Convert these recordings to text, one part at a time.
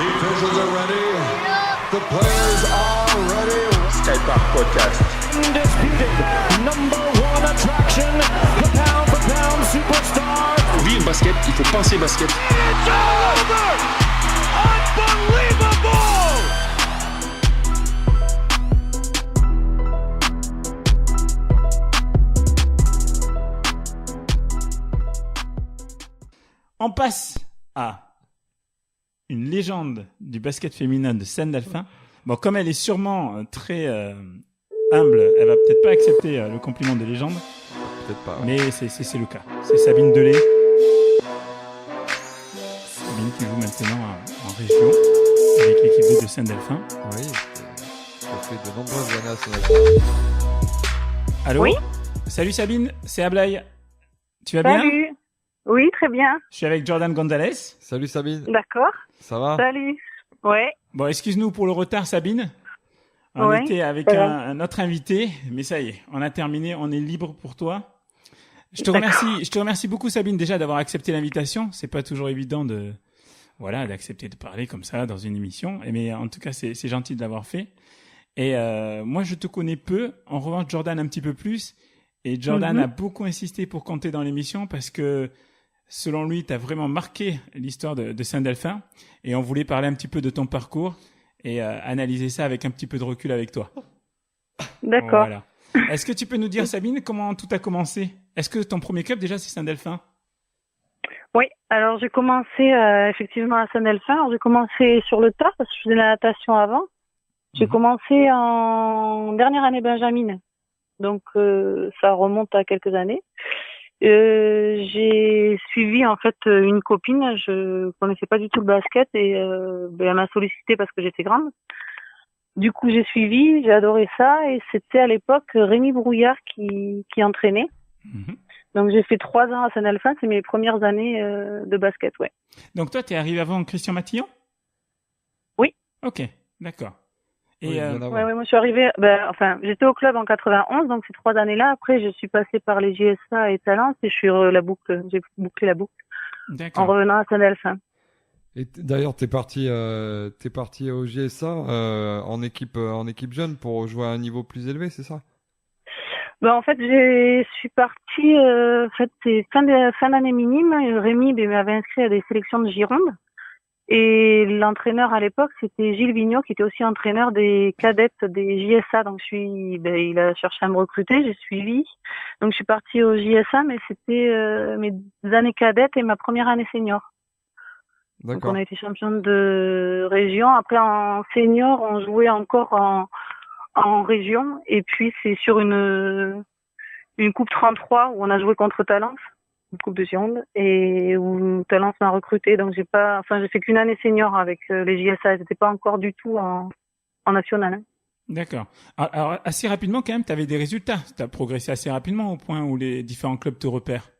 officials are ready. The players are ready. Skypark Podcast. Undisputed number one attraction, the pound for pound superstar. Oui, le basket, il faut penser basket. It's over! Unbelievable! On passe à une légende du basket féminin de Saint-Delphin. Bon, comme elle est sûrement très humble, elle va peut-être pas accepter le compliment de légende. Peut-être pas. Mais c'est le cas. C'est Sabine Delay. Sabine qui joue maintenant en région avec l'équipe de Saint-Delphin. Oui, ça fait de nombreuses années à Saint-Delphin. Allô? Oui. Salut Sabine, c'est Ablaï. Tu vas bien? Salut. Oui, très bien. Je suis avec Jordan Gonzalez. Salut Sabine. D'accord. Ça va? Salut. Ouais. Bon, excuse-nous pour le retard, Sabine. On Ouais, était avec un autre invité, mais ça y est, on a terminé, on est libre pour toi. Je te remercie beaucoup, Sabine, déjà d'avoir accepté l'invitation. C'est pas toujours évident d'accepter de parler comme ça dans une émission. Mais en tout cas, c'est gentil de l'avoir fait. Et moi, je te connais peu. En revanche, Jordan un petit peu plus. Et Jordan a beaucoup insisté pour compter dans l'émission parce que, selon lui, tu as vraiment marqué l'histoire de Saint-Delphin. Et on voulait parler un petit peu de ton parcours et analyser ça avec un petit peu de recul avec toi. D'accord. Voilà. Est-ce que tu peux nous dire, Sabine, comment tout a commencé? Est-ce que ton premier club, déjà, c'est Saint-Delphin? Oui. Alors, j'ai commencé effectivement à Saint-Delphin. Alors, j'ai commencé sur le tard parce que je faisais de la natation avant. J'ai commencé en dernière année Benjamin. Donc, ça remonte à quelques années. J'ai suivi en fait une copine, je connaissais pas du tout le basket et elle m'a sollicité parce que j'étais grande. Du coup, j'ai suivi, j'ai adoré ça et c'était à l'époque Rémi Brouillard qui entraînait. Donc j'ai fait 3 ans à Saint-Delphin, c'est mes premières années de basket, ouais. Donc toi, t'es arrivé avant Christian Matillon? Oui. Ok, d'accord. Et Ouais, moi je suis arrivée, j'étais au club en 91, donc ces 3 années-là. Après, je suis passée par les JSA et Talence et j'ai bouclé la boucle en revenant à Saint-Delphin. Et d'ailleurs, t'es parti au GSA en équipe jeune pour jouer à un niveau plus élevé, c'est ça? En fait, je suis partie. C'est fin d'année minime. Rémi m'avait inscrit à des sélections de Gironde. Et l'entraîneur à l'époque, c'était Gilles Vigneault, qui était aussi entraîneur des cadettes des JSA. Donc il a cherché à me recruter, j'ai suivi. Donc je suis partie au JSA, mais c'était mes années cadettes et ma première année senior. D'accord. Donc on a été championne de région. Après en senior, on jouait encore en région. Et puis c'est sur une coupe 33 où on a joué contre Talence. Une coupe de Gironde et où Talence m'a recruté, donc j'ai fait qu'une année senior avec les JSA, j'étais pas encore du tout en national. Hein. D'accord. Alors assez rapidement quand même, tu avais des résultats, tu as progressé assez rapidement au point où les différents clubs te repèrent.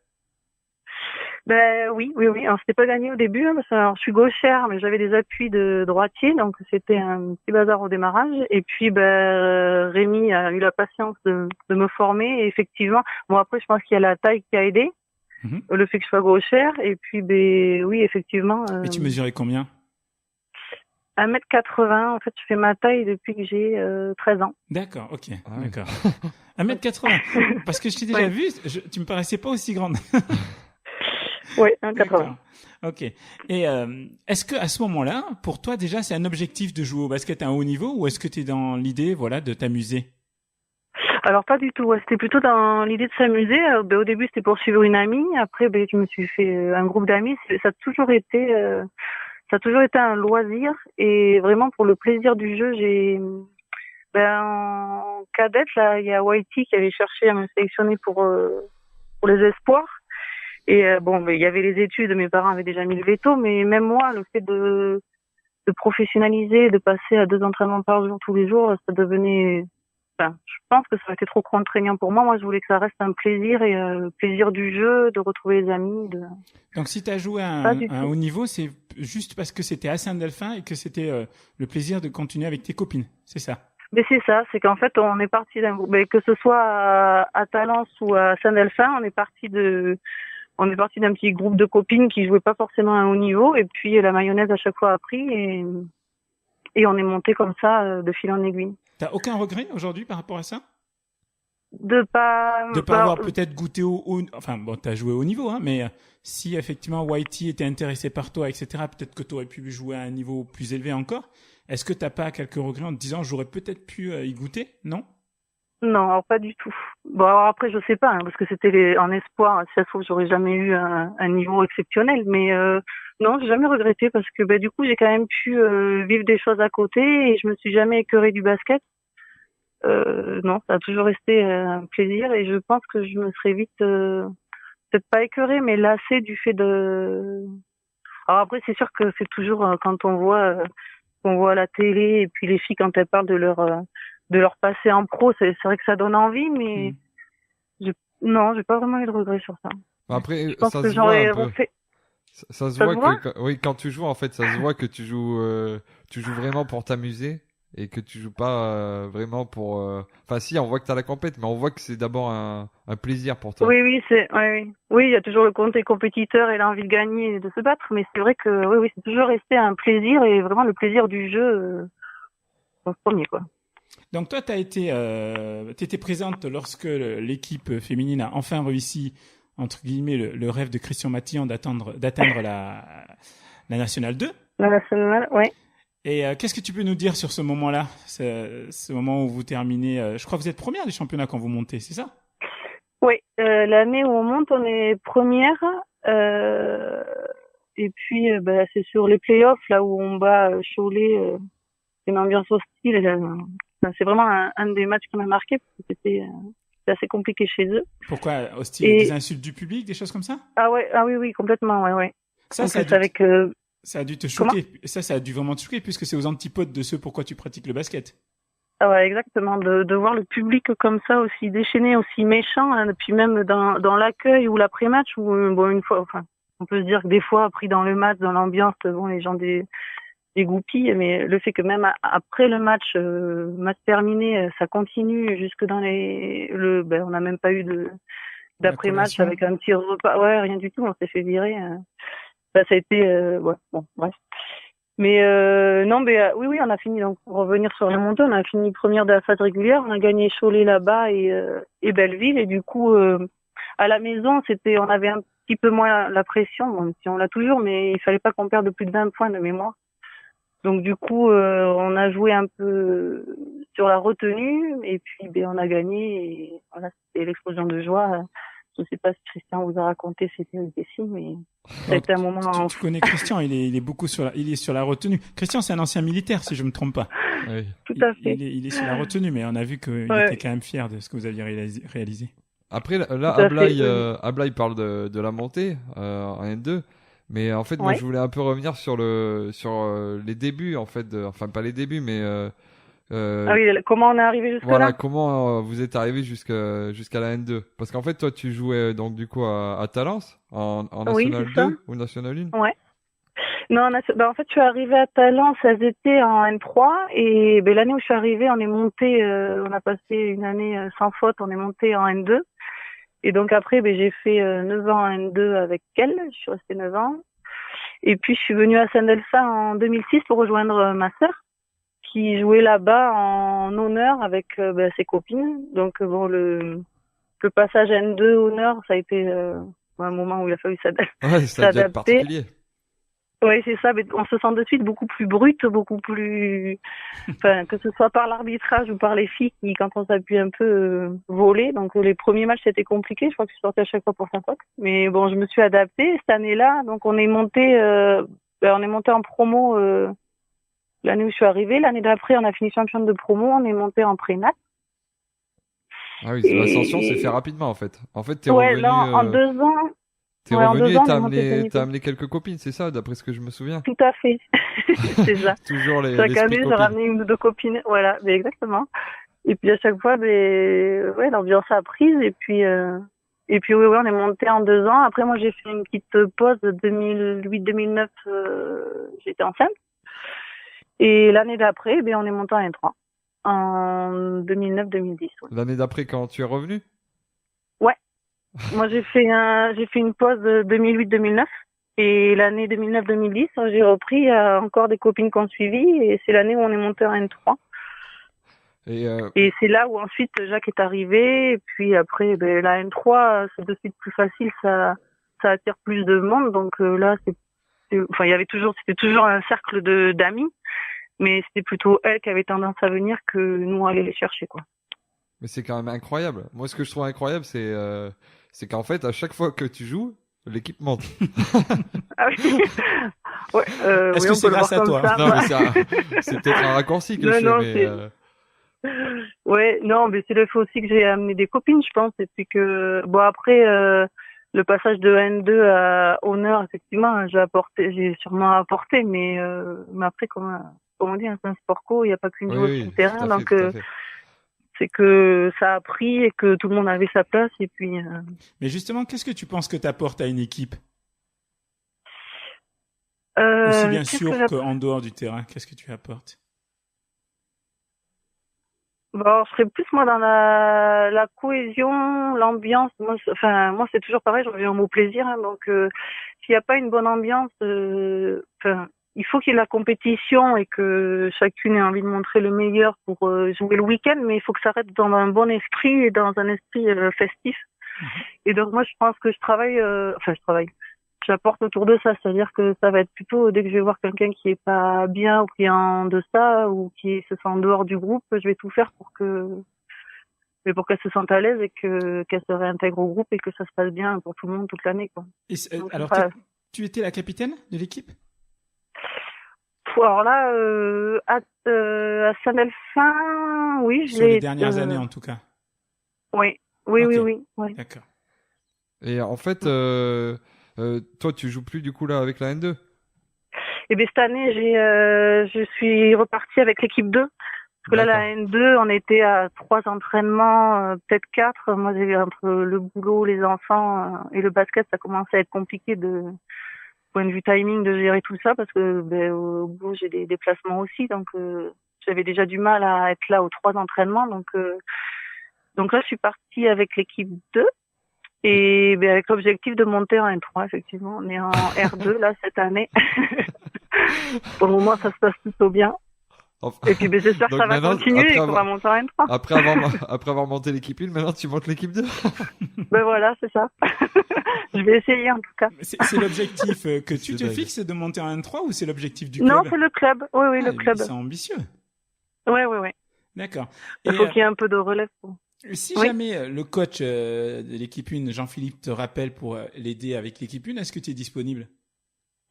Oui. Alors c'était pas gagné au début, parce que je suis gauchère, mais j'avais des appuis de droitier, donc c'était un petit bazar au démarrage. Et puis Rémi a eu la patience de me former. Et effectivement, après je pense qu'il y a la taille qui a aidé. Le fait que je sois gauchère, et puis, oui, effectivement. Et tu mesurais combien? 1m80, en fait, je fais ma taille depuis que j'ai 13 ans. D'accord, ok, d'accord. 1m80, parce que je t'ai déjà vu, tu me paraissais pas aussi grande. Oui, 1m80. Ok. Et est-ce que à ce moment-là, pour toi déjà, c'est un objectif de jouer au basket à un haut niveau, ou est-ce que tu es dans l'idée, de t'amuser? Alors pas du tout, c'était plutôt dans l'idée de s'amuser. Au début c'était pour suivre une amie, après je me suis fait un groupe d'amis. Ça a toujours été un loisir et vraiment pour le plaisir du jeu. En cadette là, il y a Whitey qui avait cherché à me sélectionner pour les espoirs. Et il y avait les études, mes parents avaient déjà mis le veto, mais même moi le fait de professionnaliser, de passer à 2 entraînements par jour tous les jours, ça devenait je pense que ça aurait été trop contraignant pour moi. Moi, je voulais que ça reste un plaisir et le plaisir du jeu, de retrouver les amis. Donc, si tu as joué à un haut niveau, c'est juste parce que c'était à Saint-Delphin et que c'était le plaisir de continuer avec tes copines, c'est ça? Mais c'est ça, c'est qu'en fait, on est parti d'un groupe, que ce soit à Talence ou à Saint-Delphin, on est parti on est parti d'un petit groupe de copines qui jouaient pas forcément à un haut niveau, et puis la mayonnaise à chaque fois a pris, et on est monté comme ça, de fil en aiguille. T'as aucun regret aujourd'hui par rapport à ça? De pas avoir peut-être goûté enfin bon, t'as joué au niveau, hein, mais si effectivement Whitey était intéressé par toi, etc., peut-être que t'aurais pu jouer à un niveau plus élevé encore. Est-ce que t'as pas quelques regrets en te disant j'aurais peut-être pu y goûter? Non? Non, alors pas du tout. Bon, alors après, je sais pas, hein, parce que c'était en espoir. Si ça se trouve, j'aurais jamais eu un niveau exceptionnel, mais non, j'ai jamais regretté parce que du coup, j'ai quand même pu vivre des choses à côté et je me suis jamais écœurée du basket. Non, ça a toujours resté un plaisir et je pense que je me serais vite, peut-être pas écœurée, mais lassée du fait de... Alors après, c'est sûr que c'est toujours quand on voit à la télé et puis les filles quand elles parlent de leur passé en pro, c'est vrai que ça donne envie, mais non, j'ai pas vraiment eu de regrets sur ça. Après, je pense ça que se voit j'aurais un peu. refait. Ça se voit que oui, quand tu joues, en fait, ça se voit que tu joues vraiment pour t'amuser et que tu joues pas vraiment pour. Enfin, si, on voit que t'as la compète, mais on voit que c'est d'abord un plaisir pour toi. Oui, il y a toujours le côté compétiteur et l'envie de gagner et de se battre, mais c'est vrai que oui, c'est toujours resté un plaisir et vraiment le plaisir du jeu en premier, quoi. Donc toi, t'étais présente lorsque l'équipe féminine a enfin réussi, entre guillemets, le rêve de Christian Mathillan d'atteindre la Nationale 2. La Nationale, ouais. Et qu'est-ce que tu peux nous dire sur ce moment-là, ce moment où vous terminez, je crois que vous êtes première des championnats quand vous montez, c'est ça? Oui, l'année où on monte, on est première. Et puis, c'est sur les playoffs, là où on bat Cholet, une ambiance hostile. C'est vraiment un des matchs qui m'a marqué, parce que c'était assez compliqué chez eux. Pourquoi hostile? Des insultes du public, des choses comme ça? Ah oui, complètement, ouais. Ça a dû te choquer. Comment? Ça a dû vraiment te choquer, puisque c'est aux antipodes de ce pourquoi tu pratiques le basket. Ah ouais, exactement. De voir le public comme ça, aussi déchaîné, aussi méchant, hein, puis même dans l'accueil ou l'après-match, où une fois, enfin, on peut se dire que des fois, pris dans le match, dans l'ambiance, les gens dégoupillent, mais le fait que même après le match terminé, ça continue jusque dans on n'a même pas eu d'après-match avec un petit repas. Ouais, rien du tout, on s'est fait virer. Ça a été, bref. Mais oui, on a fini, donc pour revenir sur la montée, on a fini première de la phase régulière, on a gagné Cholet là-bas et Belleville, et du coup à la maison, on avait un petit peu moins la pression, bon, si on l'a toujours, mais il fallait pas qu'on perde plus de 20 points de mémoire. Donc du coup, on a joué un peu sur la retenue et puis on a gagné, et voilà, c'était l'explosion de joie. Je sais pas si Christian vous a raconté cette péripétie, mais ça a été un moment. Tu connais Christian, il est beaucoup sur la retenue. Christian, c'est un ancien militaire, si je me trompe pas. Oui. Tout à fait. Il est sur la retenue, mais on a vu qu'il était quand même fier de ce que vous aviez réalisé. Après, là, Ablaï parle de la montée en N2, mais en fait, moi, je voulais un peu revenir sur les débuts, en fait, enfin pas les débuts, mais comment on est arrivé jusque voilà, là? comment vous êtes arrivé jusqu'à la N2? Parce qu'en fait, toi, tu jouais donc du coup à Talence en National 2 ou National 1? Ouais. Non, en fait, je suis arrivée à Talence, elles étaient en N3, et l'année où je suis arrivée, on est monté, on a passé une année sans faute, on est monté en N2. Et donc après, j'ai fait 9 ans en N2 avec elle, je suis restée 9 ans. Et puis je suis venue à Saint-Delphin en 2006 pour rejoindre ma sœur, qui jouait là-bas en honneur avec ses copines. Donc le passage N2 honneur, ça a été un moment où il a fallu s'adapter. Ouais, ça a dû être particulier. Oui, c'est ça, mais on se sent de suite beaucoup plus brute, beaucoup plus, enfin, que ce soit par l'arbitrage ou par les filles qui, quand on s'appuie un peu, volaient. Donc, les premiers matchs, c'était compliqué. Je crois que je sortais à chaque fois pour 5 fois. Mais bon, je me suis adaptée. Cette année-là, donc, on est monté en promo, l'année où je suis arrivée. L'année d'après, on a fini championne de promo. On est monté en prénat. Ah oui, l'ascension s'est fait rapidement, en fait. En fait, t'es revenu. Là, en 2 ans. T'es revenu et t'as amené quelques copines, c'est ça, d'après ce que je me souviens? Tout à fait. C'est ça. Toujours chaque année, j'ai ramené une ou deux copines. Voilà, mais exactement. Et puis à chaque fois, l'ambiance a prise. Et puis on est monté en 2 ans. Après, moi, j'ai fait une petite pause de 2008-2009. J'étais enceinte. Et l'année d'après, on est monté en N3. En 2009-2010. Ouais. L'année d'après, quand tu es revenu? Ouais. Moi, j'ai fait une pause de 2008-2009. Et l'année 2009-2010, j'ai repris. Il y a encore des copines qui ont suivi. Et c'est l'année où on est monté en N3. Et c'est là où ensuite Jacques est arrivé. Et puis après, la N3, c'est de suite plus facile. Ça attire plus de monde. Donc là, c'était toujours un cercle d'amis. Mais c'était plutôt elle qui avait tendance à venir que nous aller les chercher, quoi. Mais c'est quand même incroyable. Moi, ce que je trouve incroyable, c'est qu'en fait, à chaque fois que tu joues, l'équipe monte. Ah oui. Ouais, Est-ce oui, que on c'est peut le grâce à voir toi? comme ça. Non, mais c'est peut-être un raccourci que je fais, mais Ouais, non, mais c'est le fait aussi que j'ai amené des copines, je pense, et puis que, bon, après, le passage de N2 à Honneur, effectivement, j'ai sûrement apporté, mais après, comme on dit, c'est un sport co, il n'y a pas qu'une joueuse sur le terrain, donc, tout à fait. c'est que ça a pris et que tout le monde avait sa place, et puis, Mais justement, qu'est-ce que tu penses que t'apportes à une équipe? euh, Aussi bien qu'est-ce sûr que qu'en dehors du terrain, qu'est-ce que tu apportes? Bon, je serais plus moi dans la cohésion, l'ambiance. Moi, c'est toujours pareil. Je reviens au mot plaisir. Hein, donc, s'il n'y a pas une bonne ambiance, il faut qu'il y ait la compétition et que chacune ait envie de montrer le meilleur pour jouer le week-end. Mais il faut que ça reste dans un bon esprit et dans un esprit festif. Et donc, moi, je pense que je travaille. J'apporte autour de ça, c'est-à-dire que ça va être plutôt dès que je vais voir quelqu'un qui est pas bien ou qui est en deçà ou qui se sent en dehors du groupe, je vais tout faire pour qu'elle se sente à l'aise et qu'elle se réintègre au groupe et que ça se passe bien pour tout le monde toute l'année, quoi. Et Donc, alors, tu étais la capitaine de l'équipe? alors là, à Saint-Delphin, oui, je Sur les l'ai. dernières années, en tout cas. Oui. Ok. D'accord. Et en fait, toi, tu joues plus du coup là avec la N2? Et bien cette année, je suis repartie avec l'équipe 2. Parce que là, la N2, on était à 3 entraînements, peut-être 4. Moi, entre le boulot, les enfants et le basket, ça commençait à être compliqué point de vue timing, de gérer tout ça parce que au bout, j'ai des déplacements aussi. Donc, j'avais déjà du mal à être là aux 3 entraînements. Donc là, je suis partie avec l'équipe 2. Et avec l'objectif de monter en N3, effectivement. On est en R2 là cette année. Pour le moment, ça se passe plutôt bien. Et puis j'espère que ça va continuer et qu'on va monter en N3. Après avoir monté l'équipe 1, maintenant tu montes l'équipe 2. Voilà, c'est ça. Je vais essayer en tout cas. C'est l'objectif que tu te fixes de monter en N3 ou c'est l'objectif du club? Non, c'est le club. Oui, le club. C'est ambitieux. Ouais. D'accord. Il faut qu'il y ait un peu de relève. Si jamais le coach de l'équipe 1, Jean-Philippe, te rappelle pour l'aider avec l'équipe 1, est-ce que tu es disponible?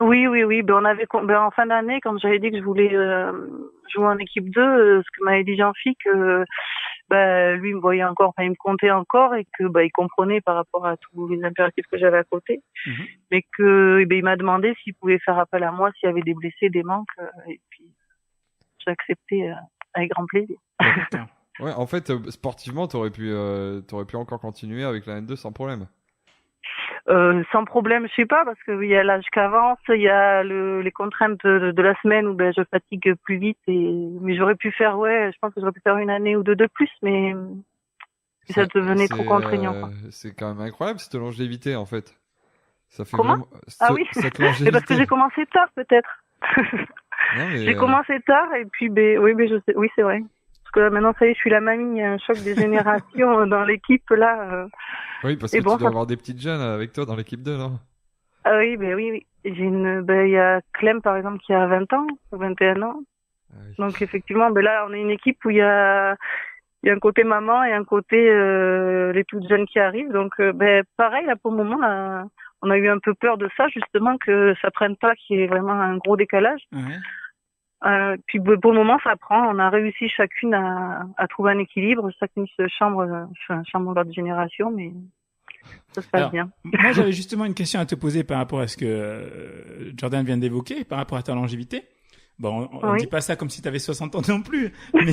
Oui. On avait, en fin d'année, quand j'avais dit que je voulais jouer en équipe 2, ce que m'avait dit Jean-Philippe, que lui me voyait encore, il me comptait encore et que il comprenait par rapport à tous les impératifs que j'avais à côté, mais que il m'a demandé s'il pouvait faire appel à moi s'il y avait des blessés, des manques, et puis j'ai accepté avec grand plaisir. Ouais, en fait, sportivement, t'aurais pu encore continuer avec la N2 sans problème. Sans problème, je sais pas, parce que il y a l'âge qu'avance, il y a les contraintes de la semaine où je fatigue plus vite mais j'aurais pu faire, je pense que j'aurais pu faire une année ou deux de plus, mais ça devenait trop contraignant, quoi. C'est quand même incroyable cette longévité, en fait. Ça fait Comment? Ah oui. Cette longévité. C'est parce que j'ai commencé tard, peut-être. J'ai commencé tard et puis je sais, oui, c'est vrai. Parce que maintenant, ça y est, je suis la mamie, il y a un choc des générations dans l'équipe, là. Oui, parce que tu dois avoir des petites jeunes avec toi dans l'équipe 2, non? Ah oui, oui. J'ai il y a Clem, par exemple, qui a 20 ans, ou 21 ans. Ah oui. Donc, effectivement, là, on est une équipe où il y a un côté maman et un côté les toutes jeunes qui arrivent. Donc, pareil, là, pour le moment, là, on a eu un peu peur de ça, justement, que ça prenne pas, qu'il y ait vraiment un gros décalage. Puis pour le moment, ça prend. On a réussi chacune à trouver un équilibre. Chacune se chambre de génération, mais ça se passe bien. Moi, j'avais justement une question à te poser par rapport à ce que Jordan vient d'évoquer, par rapport à ta longévité. Bon, on dit pas ça comme si tu avais 60 ans non plus. Mais...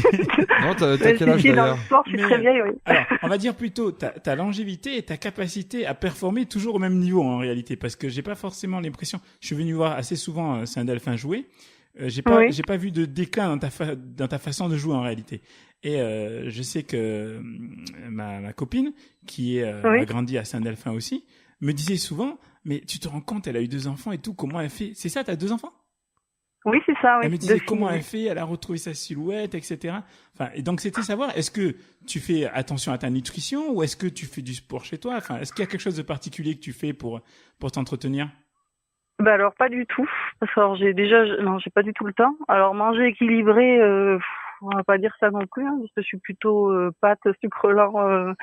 non, t'as quel âge d'ailleurs? Dans le sport, je suis très vieille, oui. Alors, on va dire plutôt ta longévité et ta capacité à performer toujours au même niveau en réalité, parce que j'ai pas forcément l'impression. Je suis venu voir assez souvent Saint-Delphin jouer. J'ai pas vu de déclin dans ta façon de jouer en réalité. Et je sais que ma copine, qui a grandi à Saint-Delphin aussi, me disait souvent, mais tu te rends compte, elle a eu 2 enfants et tout, comment elle fait? C'est ça, t'as 2 enfants? Oui, c'est ça, oui. Elle me disait comment elle fait, elle a retrouvé sa silhouette, etc. Enfin, et donc c'était savoir, est-ce que tu fais attention à ta nutrition ou est-ce que tu fais du sport chez toi? Enfin, est-ce qu'il y a quelque chose de particulier que tu fais pour t'entretenir? Bah alors pas du tout. Parce que alors, j'ai pas du tout le temps. Alors manger équilibré, on va pas dire ça non plus, hein, parce que je suis plutôt pâte, sucre lent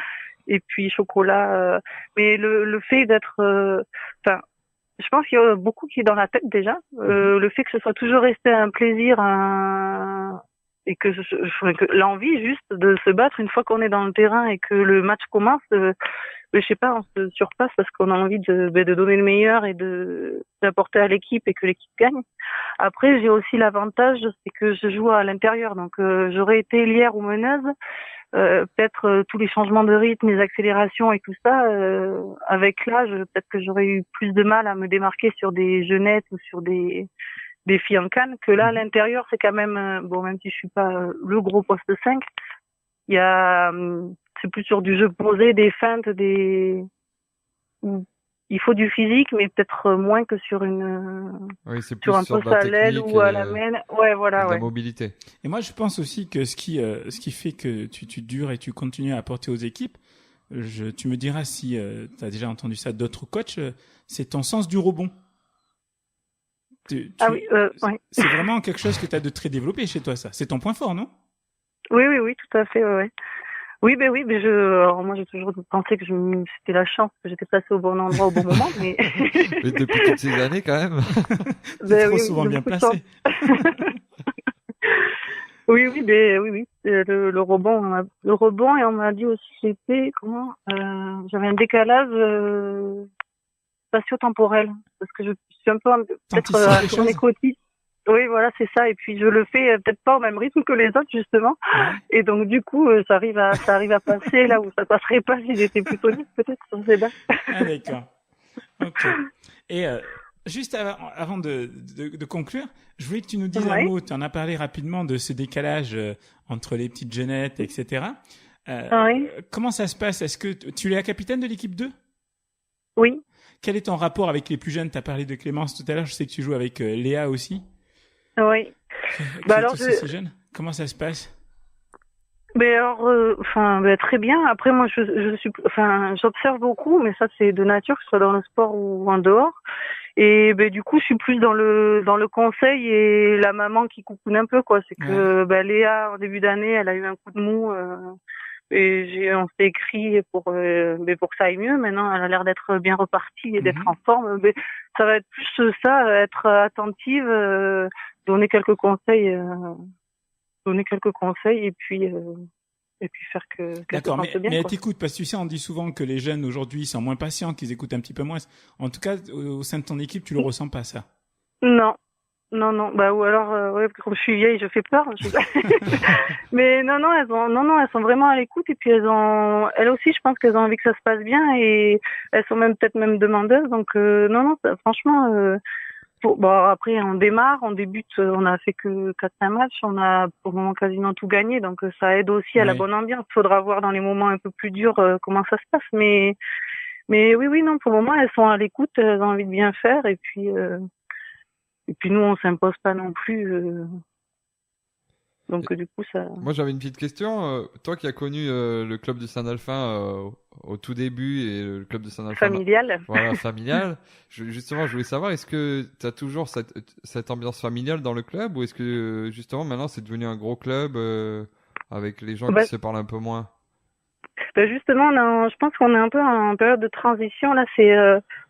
et puis chocolat. Mais le fait d'être, enfin, je pense qu'il y a beaucoup qui est dans la tête déjà. Le fait que ce soit toujours resté un plaisir, et que l'envie juste de se battre une fois qu'on est dans le terrain et que le match commence. Je sais pas, on se surpasse parce qu'on a envie de donner le meilleur et d'apporter à l'équipe et que l'équipe gagne. Après, j'ai aussi l'avantage, c'est que je joue à l'intérieur, donc j'aurais été ailière ou meneuse. Peut-être tous les changements de rythme, les accélérations et tout ça, avec l'âge, peut-être que j'aurais eu plus de mal à me démarquer sur des jeunettes ou sur des filles en canne, que là, à l'intérieur, c'est quand même, bon, même si je suis pas le gros poste 5, il y a, c'est plus sur du jeu posé, des feintes, il faut du physique, mais peut-être moins que sur c'est plus sur un sur de poste la à l'aile technique ou à la main. Ouais, voilà, de la ouais. mobilité. Et moi, je pense aussi que ce qui fait que tu dures et tu continues à apporter aux équipes, tu me diras si tu as déjà entendu ça d'autres coachs, c'est ton sens du rebond. Oui. C'est vraiment quelque chose que tu as de très développé chez toi, ça. C'est ton point fort, non? Oui, tout à fait, ouais. Oui, alors moi j'ai toujours pensé que c'était la chance que j'étais placée au bon endroit au bon moment, mais. Mais depuis toutes ces années, quand même. C'est trop souvent bien placé. Oui. Le rebond, et on m'a dit aussi c'était j'avais un décalage spatio-temporel parce que je suis un peu peut-être sur mes côtés. Oui, voilà, c'est ça. Et puis je le fais peut-être pas au même rythme que les autres justement. Ouais. Et donc du coup, ça arrive à passer là où ça passerait pas si j'étais plutôt libre peut-être. Je sais pas. Ah d'accord. Ok. Et juste avant de conclure, je voulais que tu nous dises un mot. Tu en as parlé rapidement de ce décalage entre les petites jeunettes, etc. Comment ça se passe? Est-ce que tu es la capitaine de l'équipe 2? Oui. Quel est ton rapport avec les plus jeunes? Tu as parlé de Clémence tout à l'heure. Je sais que tu joues avec Léa aussi. Oui. C'est jeune. Comment ça se passe? Très bien. Après, moi, j'observe beaucoup, mais ça, c'est de nature, que ce soit dans le sport ou en dehors. Et du coup, je suis plus dans le conseil et la maman qui coucoune un peu, quoi. C'est que Léa, en début d'année, elle a eu un coup de mou. Et on s'est écrit pour que ça aille mieux. Maintenant, elle a l'air d'être bien repartie et d'être en forme. Ça va être plus ça, être attentive, donner quelques conseils et puis faire que d'accord, ça se passe bien. Mais elle t'écoute parce que tu sais, on dit souvent que les jeunes aujourd'hui sont moins patients, qu'ils écoutent un petit peu moins. En tout cas, au sein de ton équipe, tu le ressens pas ça? Non. Ou alors, comme je suis vieille, je fais peur. Mais non, elles sont vraiment à l'écoute et puis elles aussi, je pense qu'elles ont envie que ça se passe bien et elles sont peut-être même demandeuses. Donc franchement, après on démarre, on débute, on a fait que 4-5 matchs, on a pour le moment quasiment tout gagné, donc ça aide aussi à la bonne ambiance. Faudra voir dans les moments un peu plus durs comment ça se passe, mais oui, non, pour le moment elles sont à l'écoute, elles ont envie de bien faire et puis nous, on s'impose pas non plus. Donc, du coup, ça... Moi, j'avais une petite question. Toi qui as connu le club de Saint-Delphin au tout début et le club de Saint-Delphin... Familial. Voilà, familial. Justement, je voulais savoir, est-ce que tu as toujours cette ambiance familiale dans le club ou est-ce que, justement, maintenant, c'est devenu un gros club avec les gens qui se parlent un peu moins? Justement, je pense qu'on est un peu en période de transition. Là,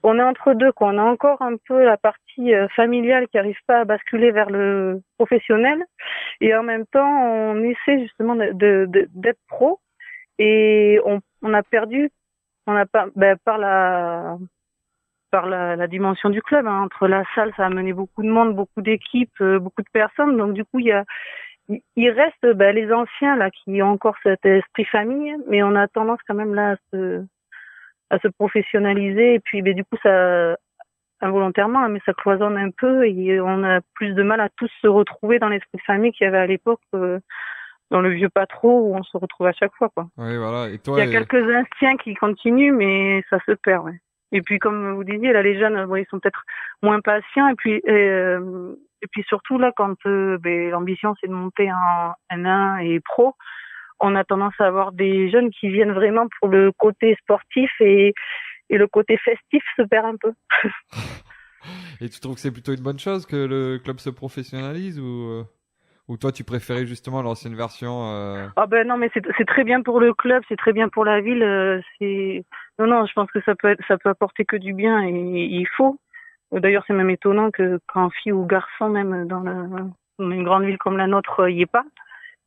on est entre deux, quoi. On a encore un peu la partie familiale qui n'arrive pas à basculer vers le professionnel, et en même temps, on essaie justement d'être pro. Et on a perdu, par la dimension du club. Hein. Entre la salle, ça a amené beaucoup de monde, beaucoup d'équipes, beaucoup de personnes. Donc du coup, il reste les anciens là qui ont encore cet esprit famille, mais on a tendance quand même là à se professionnaliser et puis du coup ça involontairement, mais ça cloisonne un peu et on a plus de mal à tous se retrouver dans l'esprit de famille qu'il y avait à l'époque, dans le vieux pas trop, où on se retrouve à chaque fois, quoi. Oui, voilà. Et Il toi, y a quelques instincts qui continuent, mais ça se perd, ouais. Et puis, comme vous disiez, là, les jeunes, bon, ils sont peut-être moins patients. Et puis surtout, là, quand l'ambition, c'est de monter en N1 et pro, on a tendance à avoir des jeunes qui viennent vraiment pour le côté sportif et le côté festif se perd un peu. et tu trouves que c'est plutôt une bonne chose que le club se professionnalise ou toi, tu préférais justement l'ancienne version Ah ben non, mais c'est très bien pour le club, c'est très bien pour la ville. Non, je pense que ça peut apporter que du bien et il faut. D'ailleurs, c'est même étonnant que quand fille ou garçon, même dans une grande ville comme la nôtre, il y ait pas.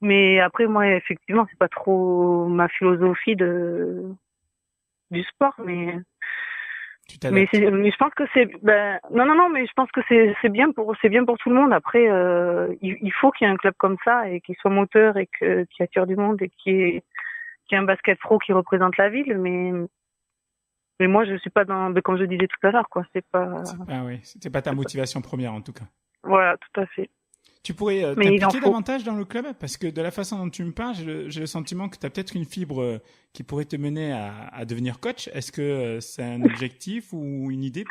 Mais après, moi, effectivement, c'est pas trop ma philosophie du sport, mais je pense que c'est non, mais je pense que c'est bien pour tout le monde. Après, il faut qu'il y ait un club comme ça et qu'il soit moteur et qui attire du monde et qui ait un basket pro qui représente la ville, mais moi, je suis pas comme je disais tout à l'heure, quoi. C'est pas ta motivation première, en tout cas. Voilà, tout à fait. Tu pourrais t'impliquer davantage dans le club parce que de la façon dont tu me parles, j'ai le sentiment que tu as peut-être une fibre qui pourrait te mener à devenir coach. Est-ce que c'est un objectif ou une idée?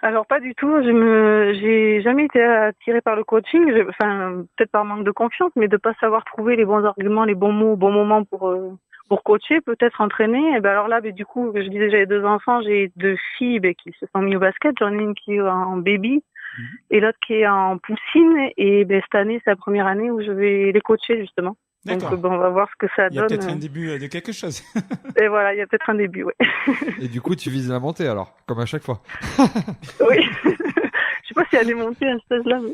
Alors pas du tout. J'ai jamais été attirée par le coaching. Peut-être par manque de confiance, mais de pas savoir trouver les bons arguments, les bons mots, au bon moment pour coacher, peut-être entraîner. Et ben alors là, du coup, je disais j'avais 2 enfants, j'ai 2 filles qui se sont mis au basket. J'en ai une qui est en baby. Et l'autre qui est en poussine. Et cette année, c'est la première année où je vais les coacher, justement. D'accord. Donc, on va voir ce que ça donne. Il y a peut-être un début de quelque chose. Et voilà, il y a peut-être un début, ouais. Et du coup, tu vises la montée, alors, comme à chaque fois. Oui. Je sais pas s'il y a des montées à ce stage-là, mais...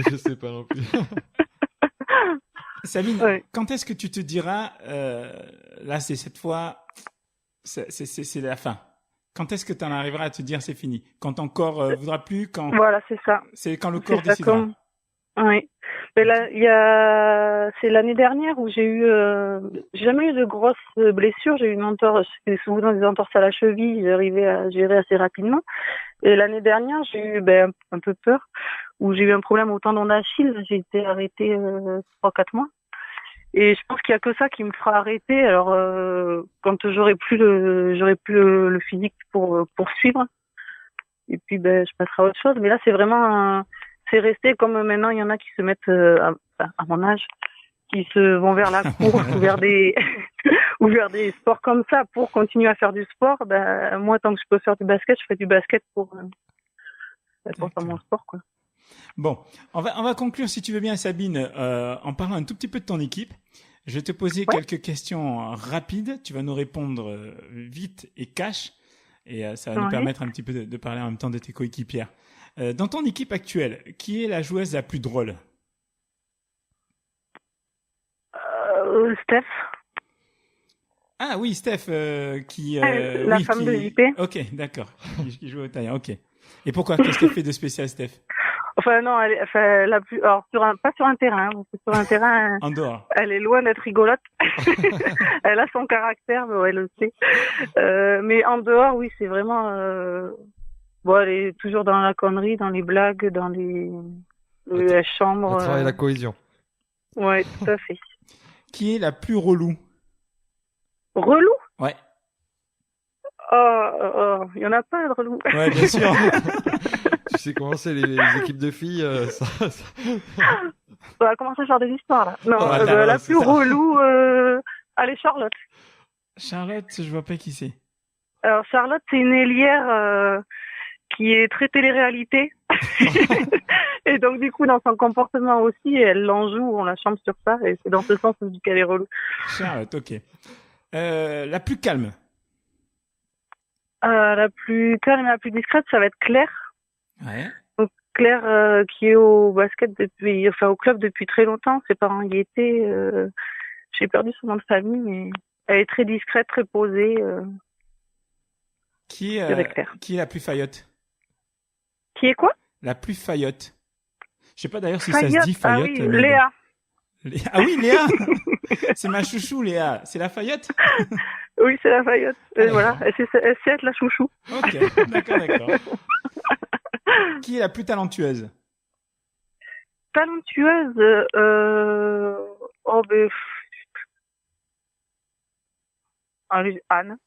Je sais pas non plus. Sabine, ouais. Quand est-ce que tu te diras, là, c'est cette fois, c'est la fin? Quand est-ce que tu en arriveras à te dire c'est fini? Quand ton corps voudra plus, quand... Voilà, c'est ça. C'est quand le corps décidera. Oui. Mais là, c'est l'année dernière où j'ai jamais eu de grosses blessures. J'ai eu une entorse, c'était souvent des entorses à la cheville. J'arrivais à gérer assez rapidement. Et l'année dernière, j'ai eu un peu peur, où j'ai eu un problème au tendon d'Achille. J'ai été arrêtée 3-4 mois. Et je pense qu'il y a que ça qui me fera arrêter. Alors, quand j'aurai plus le physique pour poursuivre. Et puis, je passerai à autre chose. Mais là, c'est vraiment c'est resté comme maintenant, il y en a qui se mettent, à mon âge, qui se vont vers la course ou vers des sports comme ça pour continuer à faire du sport. Moi, tant que je peux faire du basket, je fais du basket pour faire mon sport, quoi. Bon, on va conclure, si tu veux bien, Sabine, en parlant un tout petit peu de ton équipe. Je vais te poser quelques questions rapides. Tu vas nous répondre vite et cash. Et ça va nous permettre un petit peu de parler en même temps de tes coéquipières. Dans ton équipe actuelle, qui est la joueuse la plus drôle? Steph. Ah oui, Steph, la femme de JP. Ok, d'accord. Qui joue au taille. Ok. Et pourquoi? Qu'est-ce qu'elle fait de spécial, Steph? Enfin non, alors pas sur un terrain, parce que sur un terrain, en dehors. Elle est loin d'être rigolote. Elle a son caractère, mais elle le sait. Mais en dehors, oui, c'est vraiment. Elle est toujours dans la connerie, dans les blagues, dans les chambres. Elle travaille la cohésion. Ouais, tout à fait. Qui est la plus relou? Relou? Ouais. Il y en a pas de relou. Ouais, bien sûr. Tu sais comment c'est les équipes de filles, ça... On va commencer à faire des histoires, là. Non, la plus ça. relou, allez, Charlotte. Charlotte, je vois pas qui c'est. Alors, Charlotte, c'est une ailière qui est très télé-réalité. Et donc, du coup, dans son comportement aussi, elle l'enjoue, on la chambre sur ça, et c'est dans ce sens que je dis qu'elle est relou. Charlotte, ok. La plus calme? La plus calme et la plus discrète, ça va être Claire. Ouais. Donc, Claire, qui est au basket au club depuis très longtemps. Ses parents y étaient. J'ai perdu son nom de famille, mais elle est très discrète, très posée. Qui est la plus faillotte? Qui est quoi? La plus faillotte. Je sais pas d'ailleurs si ça se dit faillotte. Ah oui, Léa. Ah oui, Léa. C'est ma chouchou, Léa. C'est la faillotte? Oui, c'est la faillotte. Voilà, elle sait être la chouchou. Ok, d'accord. Qui est la plus talentueuse? Talentueuse, oh ben, allez, Anne.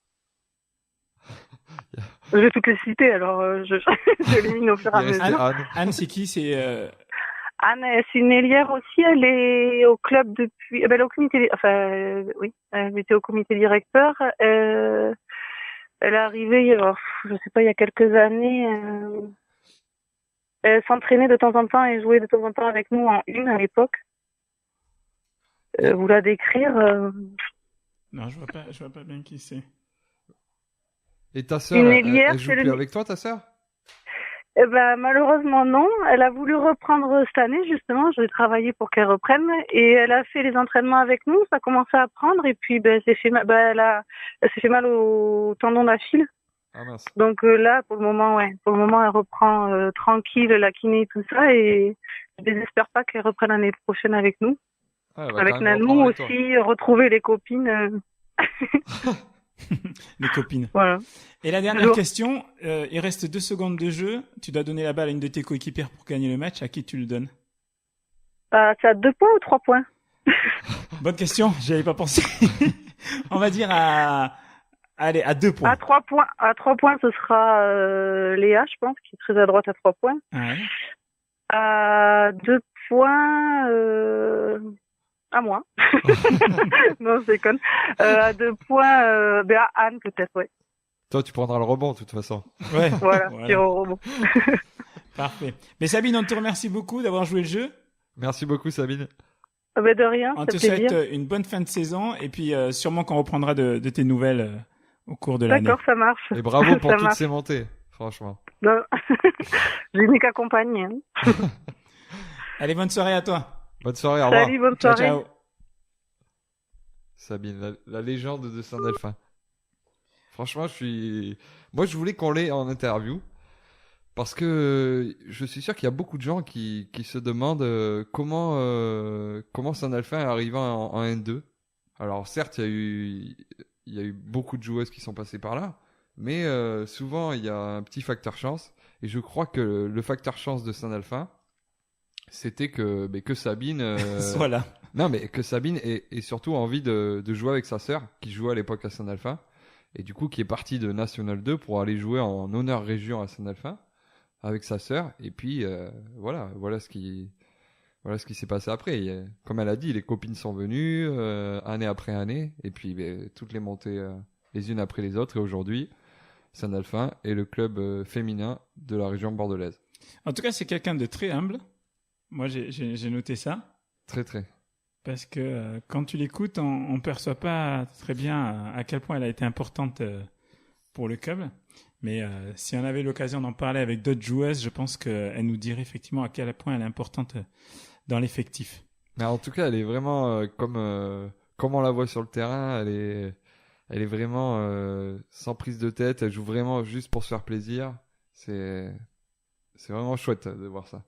Je vais toutes les citer, alors je l'élimine au fur et à Il restait mesure. Anne. Anne, c'est qui? C'est Anne, c'est une ailière aussi. Elle est au club depuis. Elle est au comité. Enfin, oui, elle était au comité directeur. Elle est arrivée, je sais pas, il y a quelques années. Elle s'entraînait de temps en temps et jouait de temps en temps avec nous en une à l'époque. Vous la décrire non, je vois pas bien qui c'est. Et ta sœur, Une elle, ailière, elle joue c'est plus le- avec toi, ta sœur? Eh ben, malheureusement, non. Elle a voulu reprendre cette année, justement. Je vais travailler pour qu'elle reprenne. Et elle a fait les entraînements avec nous. Ça a commencé à prendre. Et puis, ben, elle s'est fait mal, elle s'est fait mal au tendon d'Achille. Ah mince. Donc là, pour le moment, ouais. Pour le moment, elle reprend tranquille la kiné et tout ça. Et je désespère pas qu'elle reprenne l'année prochaine avec nous. Ah, elle va Avec quand même Nanou reprendre avec toi. aussi, retrouver les copines. Les copines. Voilà. Et la dernière Bonjour. question, il reste 2 secondes de jeu. Tu dois donner la balle à une de tes coéquipières pour gagner le match. À qui tu le donnes? C'est à 2 points ou 3 points? Bonne question, j'y avais pas pensé. On va dire allez, à 2 points. À 3 points. À 3 points, ce sera Léa, je pense, qui est très à droite à 3 points. Ouais. À 2 points, à moi. Non, je déconne. À 2 points, à Anne peut-être, ouais. Toi, tu prendras le rebond, de toute façon. Ouais. Voilà, Voilà. tir au robot. Parfait. Mais Sabine, on te remercie beaucoup d'avoir joué le jeu. Merci beaucoup, Sabine. De rien, On c'est te plaisir. souhaite une bonne fin de saison et puis sûrement qu'on reprendra de tes nouvelles au cours de l'année. D'accord, ça marche. Et bravo pour Ça toutes marche. ces montées, franchement. Non. Je n'ai qu'accompagner. Hein. Allez, bonne soirée à toi. Bonne soirée, au revoir. Salut, bonne Ciao, soirée. ciao. Sabine, la légende de Saint-Delphin. Franchement, moi, je voulais qu'on l'ait en interview. Parce que je suis sûr qu'il y a beaucoup de gens qui se demandent comment Saint-Delphin est arrivé en N2. Alors certes, il y a eu beaucoup de joueuses qui sont passées par là, mais souvent il y a un petit facteur chance. Et je crois que le facteur chance de Saint-Delphin, c'était que Sabine... Voilà. Non, mais que Sabine ait surtout envie de jouer avec sa sœur, qui jouait à l'époque à Saint-Delphin, et du coup qui est partie de National 2 pour aller jouer en honneur région à Saint-Delphin avec sa sœur. Et puis voilà ce qui s'est passé après. Comme elle a dit, les copines sont venues année après année, et puis toutes les montées les unes après les autres. Et aujourd'hui, Saint-Delphin est le club féminin de la région bordelaise. En tout cas, c'est quelqu'un de très humble. Moi, j'ai noté ça. Très très. Parce que quand tu l'écoutes, on perçoit pas très bien à quel point elle a été importante pour le club. Mais si on avait l'occasion d'en parler avec d'autres joueuses, je pense qu'elle nous dirait effectivement à quel point elle est importante dans l'effectif. Mais en tout cas, elle est vraiment comme on la voit sur le terrain. Elle est vraiment sans prise de tête. Elle joue vraiment juste pour se faire plaisir. C'est vraiment chouette de voir ça.